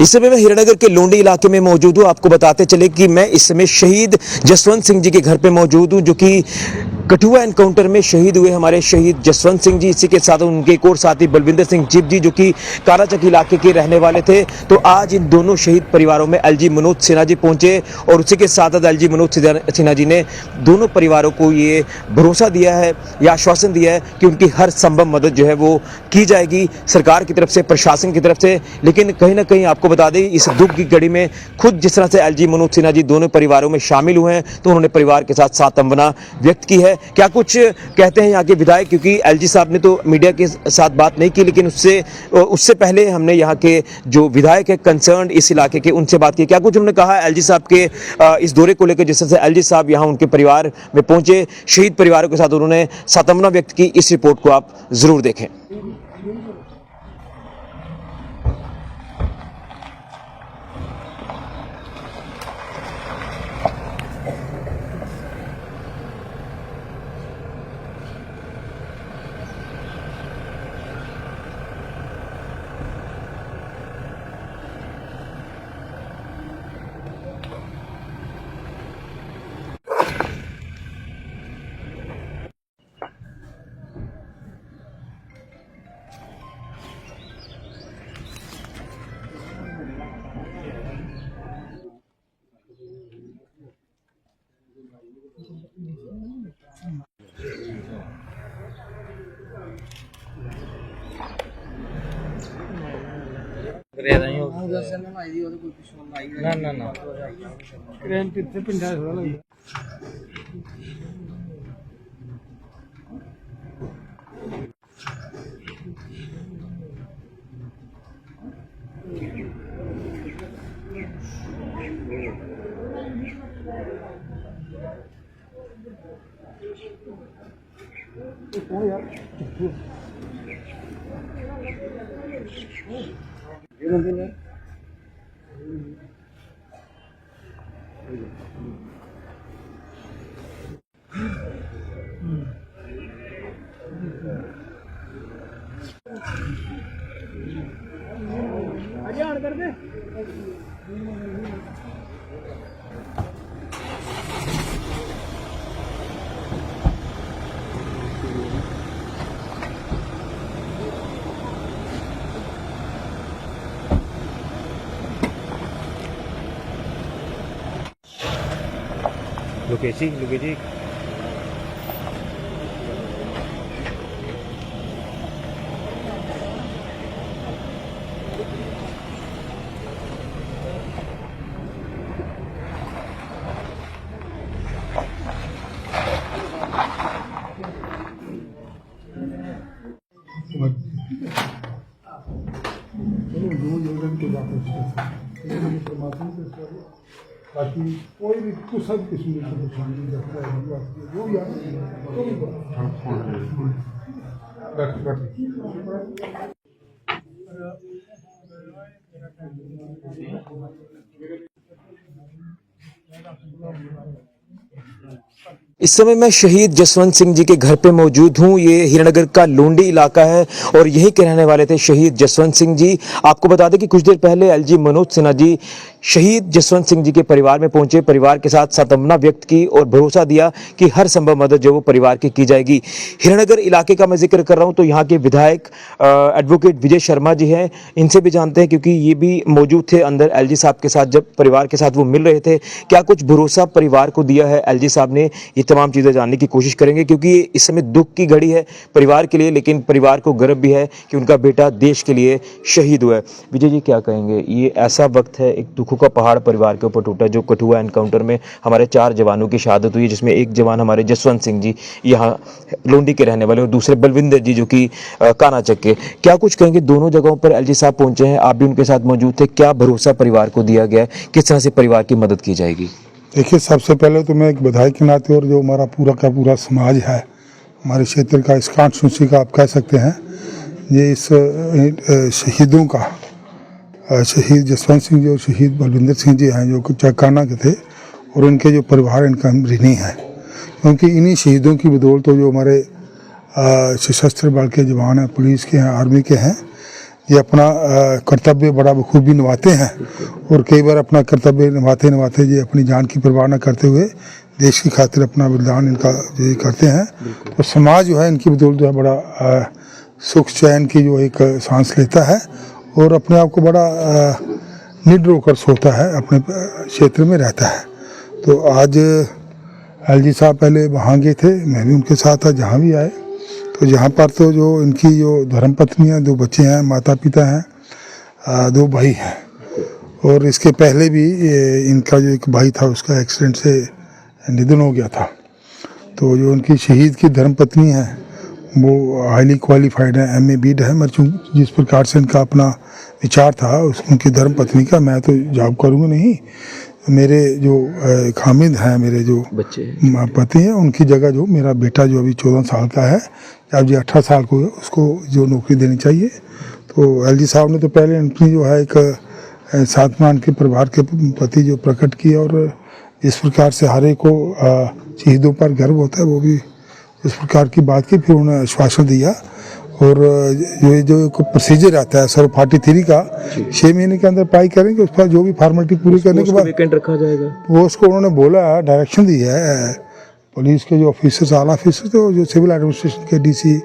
इस समय मैं हीरानगर के लोंडी इलाके में मौजूद हूँ। आपको बताते चले कि मैं इस समय शहीद जसवंत सिंह जी के घर पे मौजूद हूँ, जो कि कठुआ एनकाउंटर में शहीद हुए हमारे शहीद जसवंत सिंह जी। इसी के साथ उनके एक और साथी बलविंदर सिंह जीप जी, जो कि काराचक इलाके के रहने वाले थे। तो आज इन दोनों शहीद परिवारों में एलजी मनोज सिन्हा जी पहुंचे और उसी के साथ एलजी मनोज सिन्हा जी ने दोनों परिवारों को ये भरोसा दिया है या आश्वासन दिया है कि उनकी हर संभव मदद जो है वो की जाएगी सरकार की तरफ से, प्रशासन की तरफ से। लेकिन कहीं ना कहीं आपको बता दें, इस दुख की घड़ी में खुद जिस तरह से एलजी मनोज सिन्हा जी दोनों परिवारों में शामिल हुए हैं, तो उन्होंने परिवार के साथ सांत्वना व्यक्त की है। क्या कुछ कहते हैं यहाँ के विधायक, क्योंकि एलजी साहब ने तो मीडिया के साथ बात नहीं की, लेकिन उससे पहले हमने यहाँ के जो विधायक है कंसर्न इस इलाके के, उनसे बात की। क्या कुछ उन्होंने कहा एलजी साहब के इस दौरे को लेकर, जिस तरह से एलजी साहब यहाँ उनके परिवार में पहुंचे, शहीद परिवारों के साथ उन्होंने सांत्वना व्यक्त की। इस रिपोर्ट को आप जरूर देखें। ना ट्रेन कितने पिंडा थोड़ा लगता कौन यार ये बंदे ने आजान कर दे। लोकेजी बाकी कोई भी कुछ सब किस्म की परेशानी जो भी इस समय मैं शहीद जसवंत सिंह जी के घर पे मौजूद हूँ। ये हीरानगर का लोंडी इलाका है और यहीं के रहने वाले थे शहीद जसवंत सिंह जी। आपको बता दें कि कुछ देर पहले एलजी मनोज सिन्हा जी शहीद जसवंत सिंह जी के परिवार में पहुंचे, परिवार के साथ सांत्वना व्यक्त की और भरोसा दिया कि हर संभव मदद जो वो परिवार की जाएगी। हीरानगर इलाके का मैं जिक्र कर रहा हूं तो यहाँ के विधायक एडवोकेट विजय शर्मा जी हैं, इनसे भी जानते हैं, क्योंकि ये भी मौजूद थे अंदर एलजी साहब के साथ जब परिवार के साथ वो मिल रहे थे। क्या कुछ भरोसा परिवार को दिया है एलजी साहब ने, ये तमाम चीज़ें जानने की कोशिश करेंगे, क्योंकि इस समय दुख की घड़ी है परिवार के लिए, लेकिन परिवार को गर्व भी है कि उनका बेटा देश के लिए शहीद हुआ है। विजय जी क्या कहेंगे, ये ऐसा वक्त है, एक दुखों का पहाड़ परिवार के ऊपर टूटा, जो कठुआ एनकाउंटर में हमारे 4 जवानों की शहादत हुई, जिसमें एक जवान हमारे जसवंत सिंह जी यहाँ लोंडी के रहने वाले और दूसरे बलविंदर जी जो कि कानाचक के। क्या कुछ कहेंगे, दोनों जगहों पर एलजी साहब पहुंचे हैं, आप भी उनके साथ मौजूद थे, क्या भरोसा परिवार को दिया गया है, किस तरह से परिवार की मदद की जाएगी? देखिए, सबसे पहले तो मैं एक विधायक के नाते और जो हमारा पूरा का पूरा समाज है, हमारे क्षेत्र का, इस कॉन्स्टिट्यूंसी का आप कह सकते हैं, ये इस शहीदों का, शहीद जसवंत सिंह जी और शहीद बलविंदर सिंह जी हैं जो चकाना के थे, और उनके जो परिवार इनका ऋणी है, क्योंकि इन्हीं शहीदों की बदौलत तो जो हमारे सशस्त्र बल के जवान हैं, पुलिस के हैं, आर्मी के हैं, ये अपना कर्तव्य बड़ा बखूबी निभाते हैं और कई बार अपना कर्तव्य निभाते निभाते ये अपनी जान की परवाह न करते हुए देश की खातिर अपना बलिदान इनका ये करते हैं। तो समाज जो है इनकी बदौलत जो है बड़ा सुख चैन की जो एक सांस लेता है और अपने आप को बड़ा निडर होकर सोता है, अपने क्षेत्र में रहता है। तो आज एलजी साहब पहले वहाँ गए थे, मैं भी उनके साथ था जहाँ भी आए। तो जहाँ पर तो जो इनकी जो धर्मपत्नी है, 2 बच्चे हैं, माता पिता हैं, 2 भाई हैं और इसके पहले भी इनका जो एक भाई था उसका एक्सीडेंट से निधन हो गया था। तो जो उनकी शहीद की धर्मपत्नी है वो हाईली क्वालिफाइड है, MA BEd है। मगर जिस प्रकार से इनका अपना विचार था उनकी धर्मपत्नी का, मैं तो जॉब करूँगा नहीं, मेरे जो खामिद हैं, मेरे जो बच्चे पति हैं, उनकी जगह जो मेरा बेटा जो अभी 14 साल का है, अब जो 18 साल को है, उसको जो नौकरी देनी चाहिए। तो एलजी साहब ने तो पहले इनकी जो है एक सातमान के परिवार के प्रति जो प्रकट किया और इस प्रकार से हर एक को शहीदों पर गर्व होता है, वो भी इस प्रकार की बात की। फिर उन्होंने आश्वासन दिया और ये जो एक प्रोसीजर आता है सर्व पार्टी थ्री का, 6 महीने के अंदर अप्लाई करेंगे, उस पर जो भी फॉर्मेलिटी पूरी करने के बाद वेकेंट रखा जाएगा। वो उसको उन्होंने बोला, डायरेक्शन दी है पुलिस के जो ऑफिसर्स, आला ऑफिसर थे और जो सिविल एडमिनिस्ट्रेशन के DC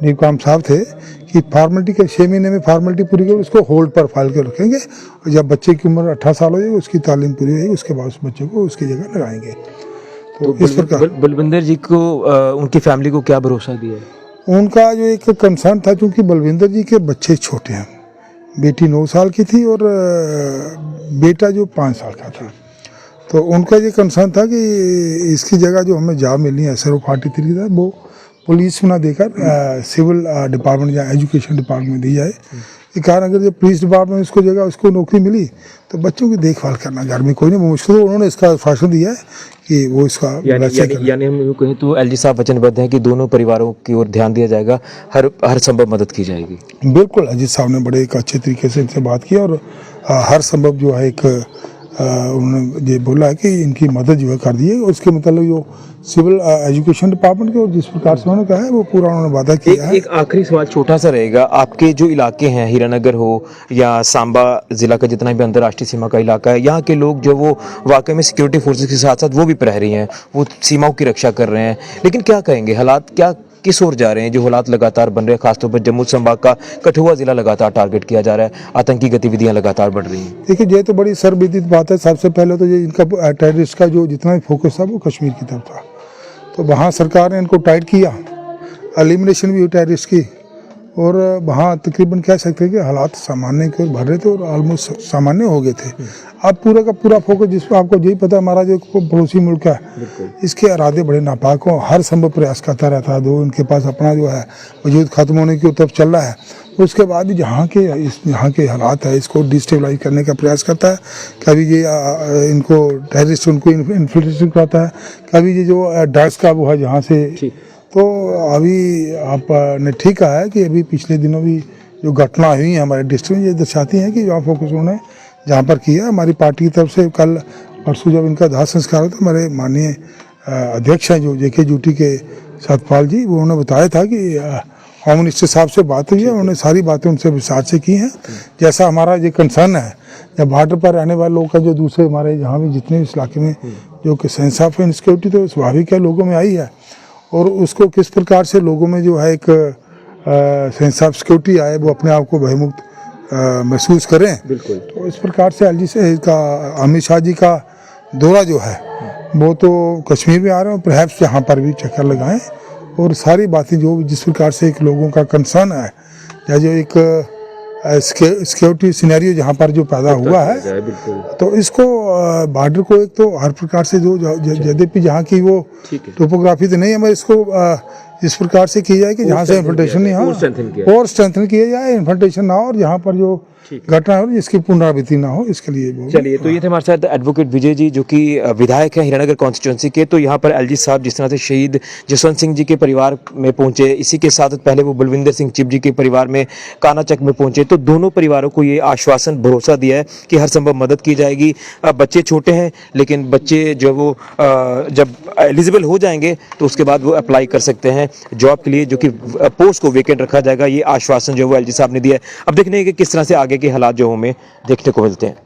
नीवकाम साहब थे कि फॉर्मेलिटी के 6 महीने में फॉर्मेलिटी पूरी कर उसको होल्ड पर फाइल कर रखेंगे और जब बच्चे की उम्र 18 साल हो जाएगी, उसकी तालीम पूरी होगी, उसके बाद उस बच्चे को उसकी जगह लगाएंगे। तो इस प्रकार बलविंदर जी को उनकी फैमिली को क्या भरोसा दिया है? उनका जो एक कंसर्न था, क्योंकि बलविंदर जी के बच्चे छोटे हैं, बेटी 9 साल की थी और बेटा जो 5 साल का था। तो उनका ये कंसर्न था कि इसकी जगह जो हमें जॉब मिलनी है सर्व पार्टी थ्री था, वो पुलिस में ना देकर सिविल डिपार्टमेंट या एजुकेशन डिपार्टमेंट में दी जाए। ये कारण अगर जब पुलिस डिपार्टमेंट में उसको जगह उसको नौकरी मिली तो बच्चों की देखभाल करना घर में कोई नहीं मुश्किल। तो उन्होंने इसका आश्वासन दिया है कि वो इसका यानी हम यूँ कहें तो एलजी साहब वचनबद्ध हैं कि दोनों परिवारों की ओर ध्यान दिया जाएगा, हर संभव मदद की जाएगी। बिल्कुल, अजीत साहब ने बड़े एक अच्छे तरीके से इनसे बात की और हर संभव जो है एक उन्होंने ये बोला है कि इनकी मदद जो है कर दी है। उसके मतलब जो सिविल एजुकेशन डिपार्टमेंट के और जिस प्रकार से उन्होंने कहा है वो पूरा उन्होंने वादा किया है। एक आखिरी सवाल छोटा सा रहेगा, आपके जो इलाके हैं, हीरानगर हो या सांबा जिला का जितना भी अंतर्राष्ट्रीय सीमा का इलाका है, यहाँ के लोग जो वो वाकई में सिक्योरिटी फोर्सेस के साथ साथ वो भी प्रहरी हैं, वो सीमाओं की रक्षा कर रहे हैं, लेकिन क्या कहेंगे, हालात क्या किस ओर जा रहे हैं? जो हालात लगातार बन रहे हैं, खासतौर पर जम्मू संभाग का कठुआ जिला लगातार टारगेट किया जा रहा है, आतंकी गतिविधियां लगातार बढ़ रही हैं। देखिए, ये तो बड़ी सर्वविदित बात है। सबसे पहले तो ये इनका टेररिस्ट का जो जितना भी फोकस था वो कश्मीर की तरफ था, तो वहाँ सरकार ने इनको टाइट किया, एलिमिनेशन भी हुई टेररिस्ट की और वहाँ तकरीबन कह सकते हैं कि हालात सामान्य की ओर बढ़ रहे थे और ऑलमोस्ट सामान्य हो गए थे। अब पूरा का पूरा फोकस जिस पर आपको यही पता है, हमारा जो पड़ोसी मुल्क है इसके इरादे बड़े नापाक हों, हर संभव प्रयास करता रहता है। दो इनके पास अपना जो है वजूद खत्म होने की तरफ चल रहा है, उसके बाद भी यहाँ के हालात है इसको डिस्टेबलाइज करने का प्रयास करता है। कभी ये इनको टेररिस्ट उनको इन्फिल्ट्रेशन करता है, कभी ये जो ड्रग्स का वो है जहाँ से। तो अभी आपने ठीक कहा है कि अभी पिछले दिनों भी जो घटना हुई है हमारे डिस्ट्रिक्ट में, ये दर्शाती हैं कि जहाँ फोकस उन्होंने जहाँ पर किया। हमारी पार्टी की तरफ से कल परसों जब इनका दाह संस्कार होता, हमारे माननीय अध्यक्ष हैं जो JK ड्यूटी के सतपाल जी, वो उन्होंने बताया था कि होम मिनिस्टर साहब से बात हुई है, उन्होंने सारी बातें उनसे विस्तार से की हैं। जैसा हमारा ये कंसर्न है, जब बॉर्डर पर रहने वाले लोग का जो दूसरे हमारे जहाँ भी जितने इस इलाके में जो कि सेंस ऑफ इनसिक्योरिटी तो स्वाभाविक है लोगों में आई है, और उसको किस प्रकार से लोगों में जो है एक सेंस ऑफ सिक्योरिटी आए, वो अपने आप को भयमुक्त महसूस करें। बिल्कुल। तो इस प्रकार से एलजी से इसका अमित शाह जी का दौरा जो है वो तो कश्मीर में आ रहे हैं, परहैप्स यहाँ पर भी चक्कर लगाएं और सारी बातें जो जिस प्रकार से एक लोगों का कंसर्न है या जो एक सिक्योरिटी सिनेरियो जहाँ पर जो पैदा हुआ है, तो इसको बॉर्डर को एक तो हर प्रकार से जो यद्यपि जहाँ की वो टोपोग्राफी तो नहीं है, मगर इसको इस प्रकार से किया जाए कि जहाँ से इन्फिल्ट्रेशन नहीं हो और स्ट्रेंथन किया जाए, इन्फिल्ट्रेशन ना हो, और यहाँ पर जो घटना हो जिसकी पुनरावृत्ति ना हो, इसके लिए वो चलिए, तो ये थे हमारे साथ एडवोकेट विजय जी जो कि विधायक हैं हीरानगर कॉन्स्टिट्यूंसी के। तो यहाँ पर एलजी साहब जिस तरह से शहीद जसवंत सिंह जी के परिवार में पहुंचे, इसी के साथ पहले वो बलविंदर सिंह चिप जी के परिवार में कानाचक में पहुंचे, तो दोनों परिवारों को ये आश्वासन भरोसा दिया है कि हर संभव मदद की जाएगी। बच्चे छोटे हैं लेकिन बच्चे जो वो जब एलिजिबल हो जाएंगे तो उसके बाद वो अप्लाई कर सकते हैं जॉब के लिए, जो कि पोस्ट को वेकेंट रखा जाएगा। ये आश्वासन जो वो एलजी साहब ने दिया है। अब देखने कि किस तरह से आगे के हालात जो हमें देखने को मिलते हैं।